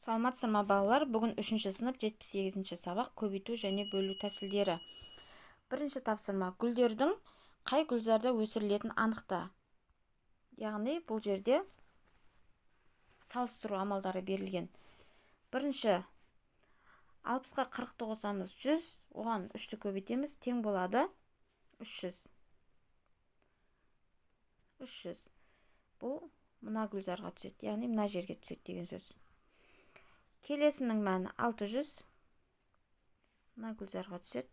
Саламатсыздар балалар, бүгін 3-ші сынып 78-ші сабақ көбейту және бөлу тәсілдері. Бірінші тапсырма: гүлдердің қай гүлзарда өсірілетінін анықта. Яғни бұл жерде салыстыру амалдары берілген. Бірінші, 60-қа 40-ты қосамыз 100, оған 3-ті көбейтеміз, тең болады 300. Бұл мына гүлзарға түседі, яғни мына жерге түседі деген сөз. Келесінің мәні 600, мына гүлзарға түседі.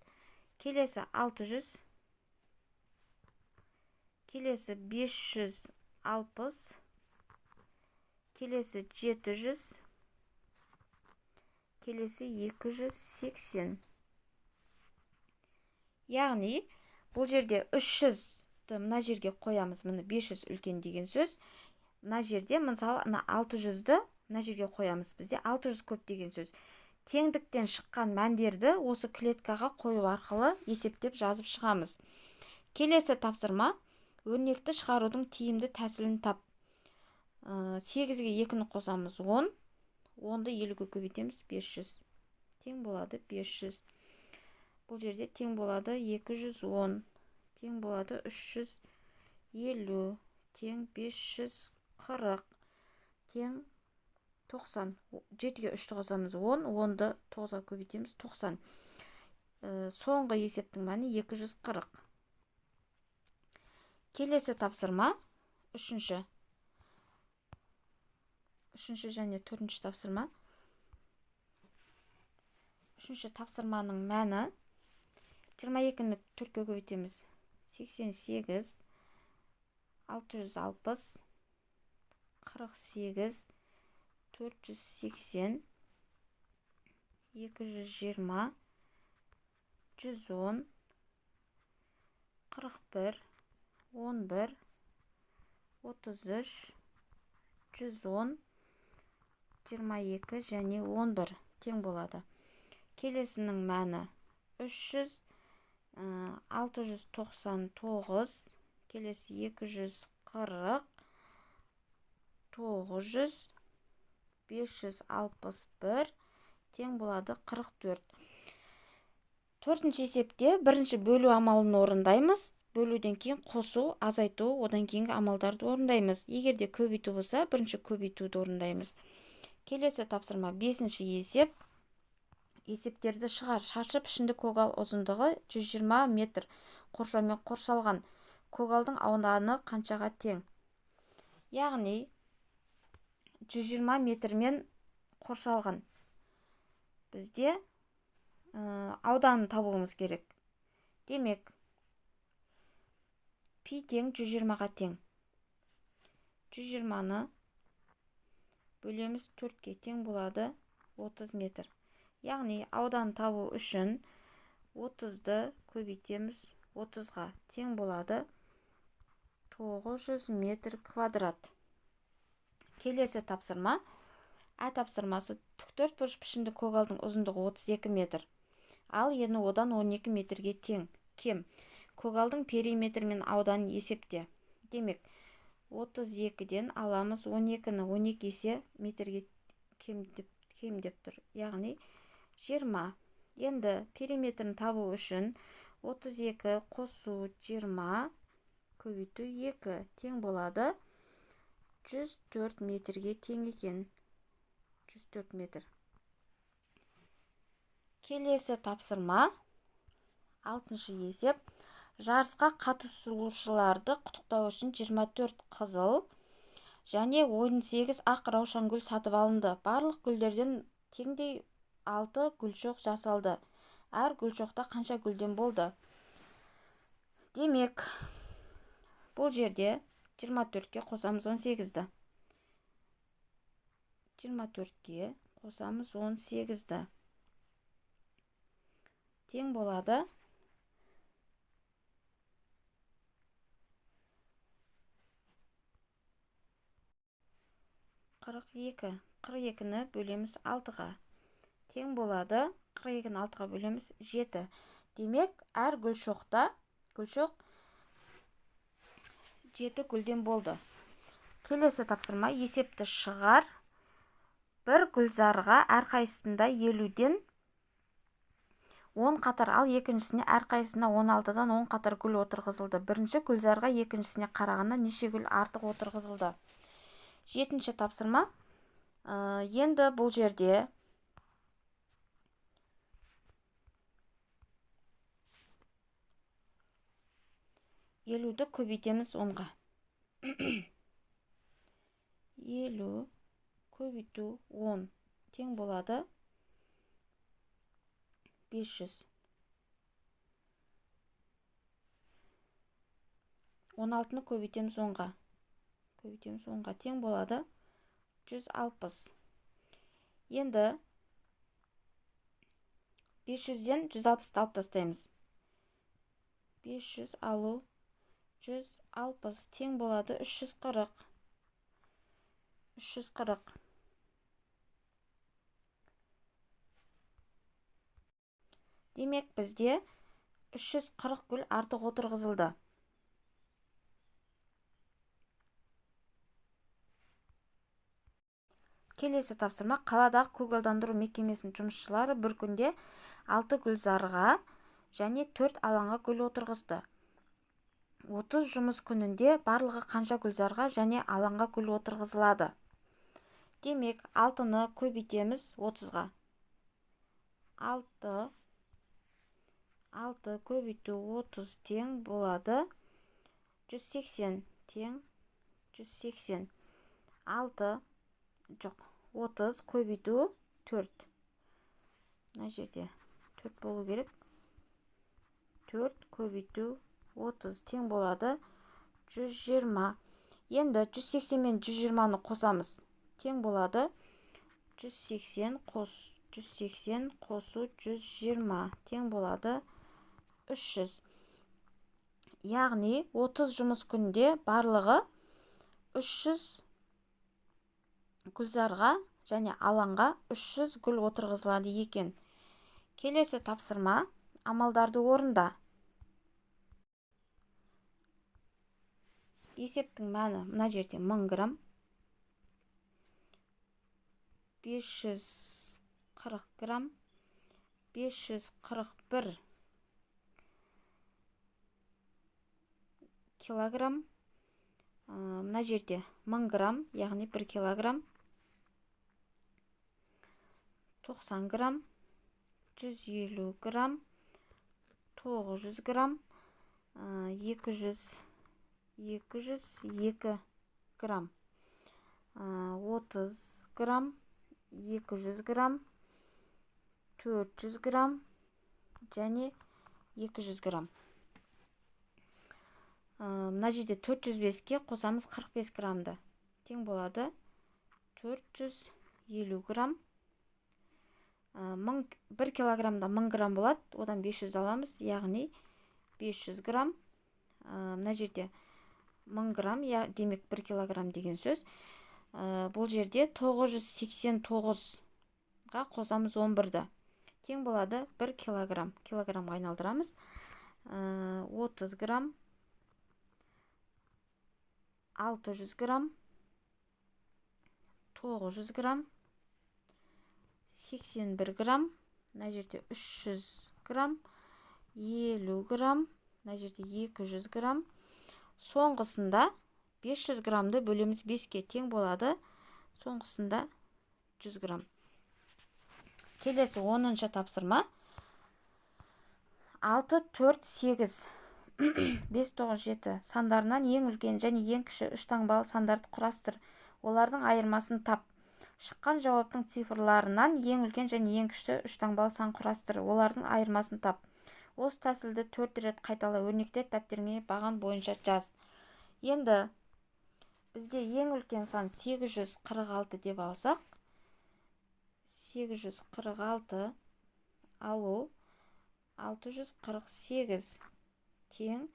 Келесі 600, келесі 560, келесі 700, келесі 280. Яғни бұл жерде 300-ті мына жерге қоямыз, мына 500 үлкен деген сөз. Мына жерде мысалы 600-ді мына жерге қоямыз, бізде 600 көп деген сөз. Теңдіктен шыққан мәндерді осы клеткаға қою арқылы есептеп жазып шығамыз. Келесі тапсырма: өрнекті шығарудың тиімді тәсілін тап. 8-ге 2-ні қосамыз 10, 10-ды 50-ге көбейтеміз 500. Тең болады 500. Бұл жерде тең болады 210, тең болады 350, тең 540, тең 90. 7-ге 3-ті қосамыз 10, 10-ды 9-ға көбейтеміз 90. Соңғы есептің мәні 240. Келесі тапсырма: үшінші және 4-ші тапсырма. Үшінші тапсырманың мәні: 22-ні 4-ге көбейтеміз 88, 660, 48, 480, 220, 110, 41, 11, 33, 110, 22 және 11 тең болады. Келесінің мәні 300, 699, келесі 240, 900, 561 тең болады 44. Төртінші есепте бірінші бөлу амалын орындаймыз. Бөлуден кейін қосу, азайту, одан кейінгі амалдарды орындаймыз. Егер де көбейту болса, бірінші көбейтуді орындаймыз. Келесі тапсырма: 5-ші есеп. Есептерді шығар. Шаршы пішінді көгал ұзындығы 120 метр қоршаумен қоршалған. Көгалдың ауданы қаншаға тең? Яғни 120 метрмен қоршалған. Бізде ауданын табуымыз керек. Демек, пи тең 120-ға тең. 120-ны бөлеміз 4-ке, тең болады 30 метр. Яғни ауданын табу үшін 30-ды көбейтеміз 30-ға, тең болады 900 метр квадрат. Келесі тапсырма: А тапсырмасы: тіктөртбұрыш пішінді көгалдың ұзындығы 32 метр, ал ені одан 12 метрге тең. Кем. Көгалдың периметрі мен ауданын есепте. Демек, 32-ден аламыз 12-ні, 12 есе метрге кем деп тұр. Яғни 20. Енді периметрін табу үшін 32 қосу 20 көбейту 2 тең болады 104 метрге тең екен. 104 метр. Келесі тапсырма: 6-шы есеп. Жарысқа қатысушыларды құттықтау үшін 24 қызыл және 18 ақ раушан гүл сатып алынды. Барлық гүлдерден теңдей 6 гүлшоқ жасалды. Әр гүлшоқта қанша гүлден болды? Демек, бұл жерде 24-ке қосамыз 18-ді. 24-ке қосамыз 18-ді. Тең болады 42. 42-ні бөлеміз 6-ға. Тең болады 42-ні 6-ға бөлеміз 7. Демек, әр гүлшоқта 7 гүлден болды. Келесі тапсырма: есепті шығар. бір гүлзарға әрқайсысында 50-ден 10 қатар, ал екіншісіне әрқайсысына 16-дан 10 қатар гүл отырғызылды. Бірінші гүлзарға екіншісіне қарағанда неше гүл артық отырғызылды? 7-ші тапсырма. Енді бұл жерде елуді көбейтеміз 10-ға. 50 көбейту 10 тең болады 500. 16-ны көбейтеміз 10-ға. Көбейтеміз 10-ға тең болады 160. Енді 500-ден 160-ты алып тастаймыз. 500 алу 160 тең болады 340. 340. Демек бізде 340 гүл артық отырғызылды. Келесі тапсырма. Қаладағы көгалдандыру мекемесінің жұмысшылары бір күнде 6 гүлзарға және 4 алаңға гүл отырғызды. 30 жұмыс күнінде барлығы қанша гүлзарға және алаңға гүл отырғызылады? Демек, 6-ны көбейтеміз 30-ға. 6 көбейту 30 тең болады 180 тең 180. 30 көбейту 4. Мына жерде 4 болу керек. 4 көбейту 30 тең болады 120. Енді 180 мен 120-ны қосамыз. Тең болады 180 қосу 120 тең болады 300. Яғни 30 жұмыс күнде барлығы 300 гүлзарға және алаңға 300 гүл отырғызылады екен. Келесі тапсырма. Амалдарды орында. Есептің мәні мына жерде 1000 грамм. 540 грамм. 541 килограмм. Мына жерде 1000 грамм, яғни 1 килограмм. 90 грамм. 150 грамм. 900 грамм. 202 грамм. 30 грамм. 200 грамм. 400 грамм. және 200 грамм. Мына жерде 405-ке қосамыз 45 граммды. Тең болады 450 грамм. 1 килограммда 1000 грамм болады. Одан 500 аламыз, яғни 500 грамм. Мына жерде 1000 грамм, демек 1 килограмм деген сөз. Бұл жерде 989-ға қосамыз 11-ді. Тең болады 1 килограмм. Килограммға айналдырамыз. 30 грамм. 600 грамм. 900 грамм. 81 грамм. Мына жерде 300 грамм. 50 грамм. Мына жерде 200 грамм. Соңғысында 500 граммды бөлеміз 5-ке, тең болады. Соңғысында 100 грамм. Келесі 10-шы тапсырма. 6, 4, 8, 5, 9, 7 сандарынан ең үлкен және ең кіші 3 таңбалы сандарды құрастыр. Олардың айырмасын тап. Шыққан жауаптың цифрларынан ең үлкен және ең кіші 3 таңбалы сан құрастыр. Олардың айырмасын тап. Осы тәсілді 4 рет қайтала. Өрнекте дәптеріңе баған бойынша жаз. Енді бізде ең үлкен сан 846 деп алсақ, 846 алу 648 тең,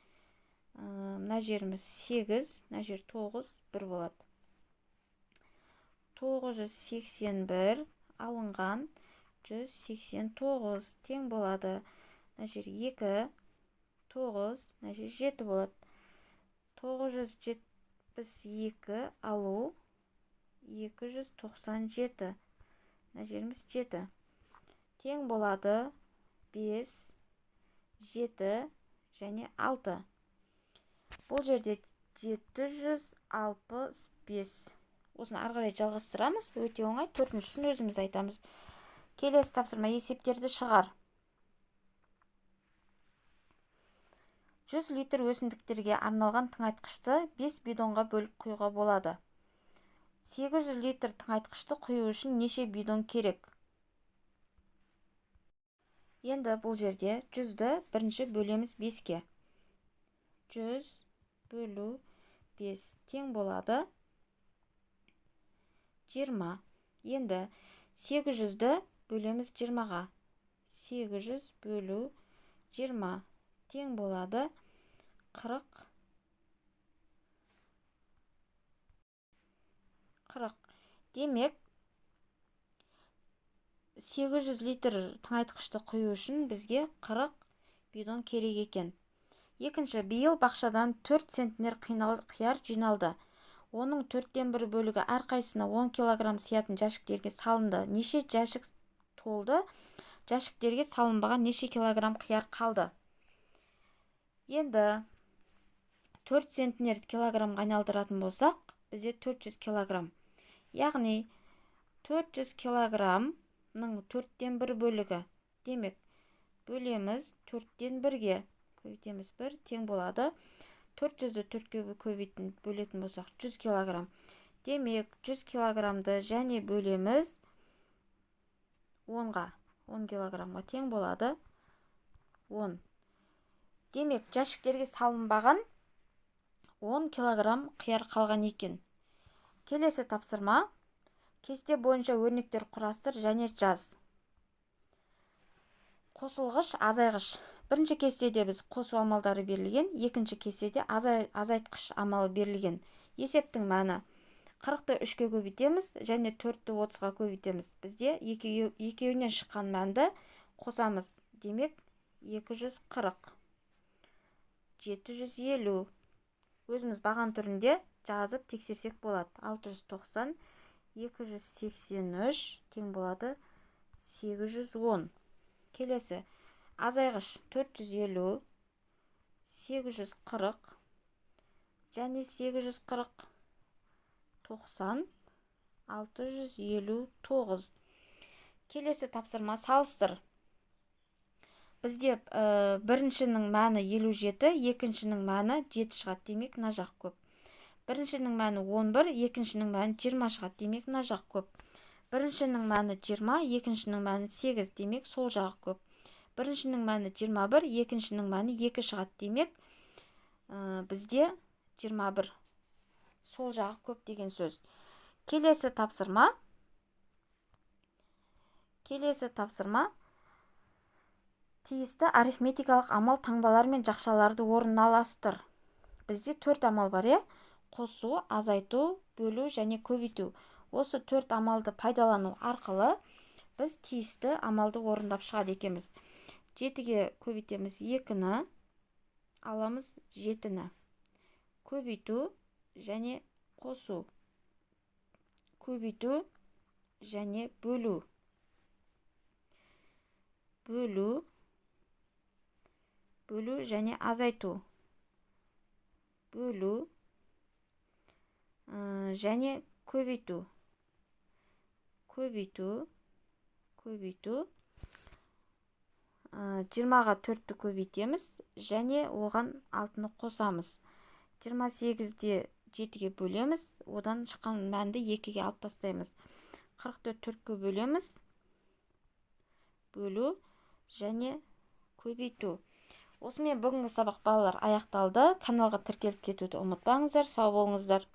мына жеріміз 8, мына жер 9, 1 болады. 981 алынған 189 тең болады. Мына жер 2, 9, мына жер 7 болады. 972 алу 297 мына жеріміз 7. Тең болады 5, 7 және 6. Бұл жерде 765. Осыны ары қарай жалғастырамыз. Өте оңай. 4-шісін өзіміз айтамыз. Келесі тапсырма: есептерді шығар. 100 литр өсімдіктерге арналған тыңайтқышты 5 бидонға бөліп құюға болады. 800 литр тыңайтқышты құю үшін неше бидон керек? Енді бұл жерде 100-ді бірінші бөлеміз 5-ке. 100 бөлу 5 тең болады 20. Енді 800-ді бөлеміз 20-ға. 800 бөлу 20 тең болады 40. Демек, 800 литр тыңайтқышты құю үшін бізге 40 бидон керек екен. Екінші: биыл бақшадан 4 центнер қияр жиналды. Оның 1/4 бөлігі әрқайсысына 10 килограмм сиятын жәшіктерге салынды. Неше жәшік толды? Жәшіктерге салынбаған неше килограмм қияр қалды? Енді 4 центнер килограммға айналдыратын болсақ, бізде 400 килограмм. Яғни 400 килограммның 1/4 бөлігі. Демек, бөлеміз 4/1-ге. Көбейтеміз 1 тең болады. 400-ді 4-ке бөлетін болсақ 100 килограмм. Демек, 100 килограммды және бөлеміз 10-ға. 10 килограммға тең болады 10. Демек, жәшіктерге салынбаған 10 килограмм қияр қалған екен. Келесі тапсырма: кесте бойынша өрнектер құрастыр және жаз. Қосылғыш, азайғыш. Бірінші кестеде біз қосу амалдары берілген, екінші кестеде азайтқыш амалы берілген. Есептің мәні: 40-ты 3-ке көбейтеміз және 4-ті 30-ға көбейтеміз. Бізде екеуінен шыққан мәнді қосамыз. Демек, 240, 750. Өзіміз баған түрінде жазып тексерсек болады. 690, 283 тең болады 810. Келесі: азайғыш. 450, 840 және 840, 90, 659. Келесі тапсырма: салыстыр. Бізде біріншінің мәні 57, екіншінің мәні 7 шығады. Демек, мына жақ көп. Біріншінің мәні 11, екіншінің мәні 20 шығады. Демек, мына жақ көп. Біріншінің мәні 20, екіншінің мәні 8. Демек, сол жағы көп. Біріншінің мәні 21, екіншінің мәні 2 шығады. Демек, бізде 21. Сол жағы көп деген сөз. Келесі тапсырма. Тиісті арифметикалық амал таңбалар мен жақшаларды орналастыр. Бізде 4 амал бар, қосу, азайту, бөлу және көбейту. Осы 4 амалды пайдалану арқылы біз тиісті амалды орындап шығады екенбіз. 7-ге көбейтеміз 2-ні, аламыз 7-ні. Көбейту және қосу. Көбейту және бөлу. Бөлу және азайту. Бөлу және көбейту. 20-ға 4-ті көбейтеміз және оған 6-ны қосамыз. 28-де 7-ге бөлеміз, одан шыққан мәнді 2-ге алып тастаймыз. 40-ты 4-ке бөлеміз. Бөлу және көбейту. Осымен бүгінгі сабақ балалар аяқталды. Каналға тіркеліп кетуді ұмытпаңыздар. Сау болыңыздар.